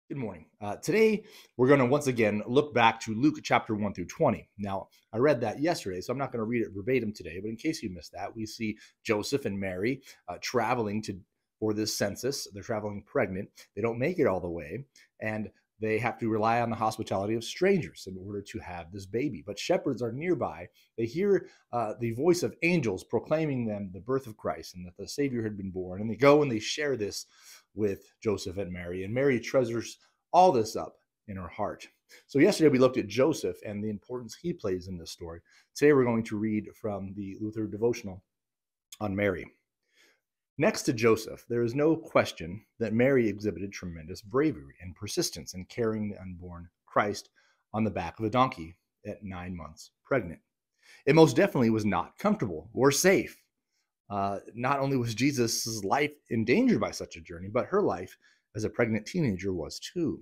Good morning. Today, we're going to once again look back to Luke chapter 1 through 20. Now, I read that yesterday, so I'm not going to read it verbatim today, but in case you missed that, we see Joseph and Mary traveling for this census. They're traveling pregnant. They don't make it all the way, and they have to rely on the hospitality of strangers in order to have this baby. But shepherds are nearby. They hear the voice of angels proclaiming them the birth of Christ and that the Savior had been born. And they go and they share this with Joseph and Mary. And Mary treasures all this up in her heart. So yesterday we looked at Joseph and the importance he plays in this story. Today we're going to read from the Luther Devotional on Mary. Next to Joseph, there is no question that Mary exhibited tremendous bravery and persistence in carrying the unborn Christ on the back of a donkey at 9 months pregnant. It most definitely was not comfortable or safe. Not only was Jesus' life endangered by such a journey, but her life as a pregnant teenager was too.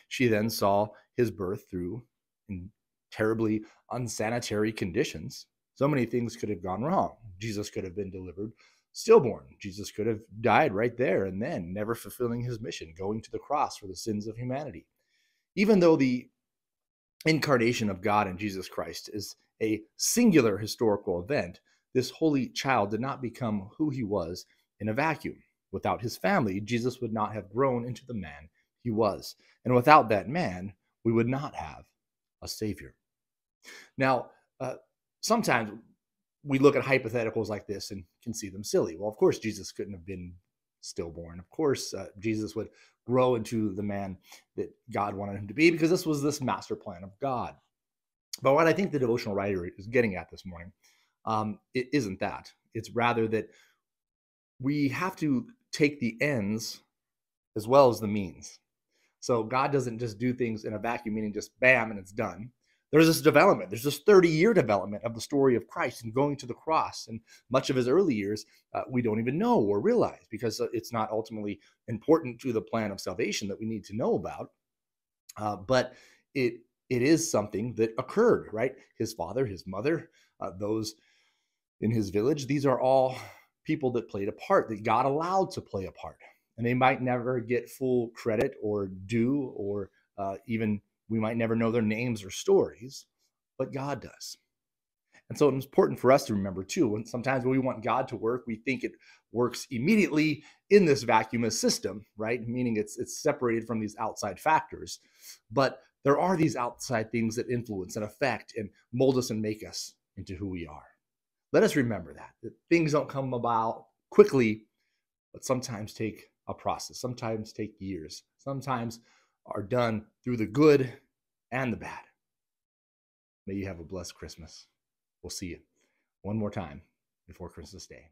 She then saw his birth through in terribly unsanitary conditions. So many things could have gone wrong. Jesus could have been delivered stillborn. Jesus could have died right there and then, never fulfilling his mission, going to the cross for the sins of humanity. Even though the incarnation of God in Jesus Christ is a singular historical event, this holy child did not become who he was in a vacuum. Without his family, Jesus would not have grown into the man he was. And without that man, we would not have a Savior. Now, sometimes we look at hypotheticals like this and can see them silly. Well, of course, Jesus couldn't have been stillborn. Of course, Jesus would grow into the man that God wanted him to be because this was this master plan of God. But what I think the devotional writer is getting at this morning, it isn't that. It's rather that we have to take the ends as well as the means. So God doesn't just do things in a vacuum, meaning just bam and it's done. There's this development. There's this 30-year development of the story of Christ and going to the cross. And much of his early years, we don't even know or realize because it's not ultimately important to the plan of salvation that we need to know about. But it is something that occurred, right? His father, his mother, those in his village, these are all people that played a part, that God allowed to play a part. And they might never get full credit or due, or even we might never know their names or stories, but God does. And so it's important for us to remember too, when sometimes when we want God to work, we think it works immediately in this vacuumous system, right? Meaning it's separated from these outside factors. But there are these outside things that influence and affect and mold us and make us into who we are. Let us remember that things don't come about quickly, but sometimes take a process, sometimes take years, sometimes are done through the good and the bad. May you have a blessed Christmas. We'll see you one more time before Christmas Day.